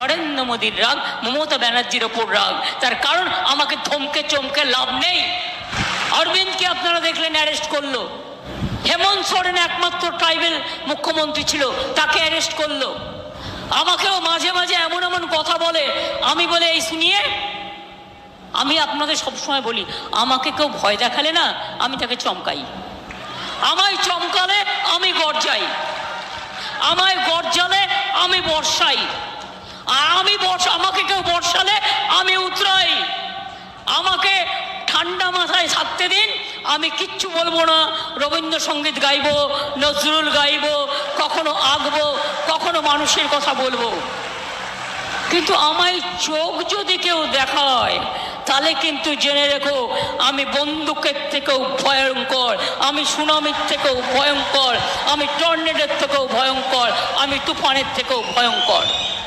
নরেন্দ্র মোদীর রাগ, মমতা ব্যানার্জির ওপর রাগ। তার কারণ আমাকে থমকে চমকে লাভ নেই। অরবিন্দকে আপনারা দেখলেন অ্যারেস্ট করলো, হেমন্ত সোরেন একমাত্র ট্রাইবেল মুখ্যমন্ত্রী ছিল, তাকে অ্যারেস্ট করলো। আমাকেও মাঝে মাঝে এমন এমন কথা বলে, আমি বলে এই শুনিয়ে, আমি আপনাদের সবসময় বলি, আমাকে কেউ ভয় দেখালে না আমি তাকে চমকাই, আমায় চমকালে আমি গর্জাই, আমায় গর্জালে আমি বর্ষাই, আর আমাকে কেউ বর্ষালে আমি উতরাই। আমাকে ঠান্ডা মাথায় থাকতে দিন, আমি কিচ্ছু বলবো না। রবীন্দ্রসঙ্গীত গাইবো, নজরুল গাইবো, কখনো আঁকবো, কখনো মানুষের কথা বলবো, কিন্তু আমায় চোখ যদি কেউ দেখায় তাহলে কিন্তু জেনে রেখো, আমি বন্দুকের থেকেও ভয়ঙ্কর, আমি সুনামির থেকেও ভয়ঙ্কর, আমি টর্নেডোর থেকেও ভয়ঙ্কর, আমি তুফানের থেকেও ভয়ঙ্কর।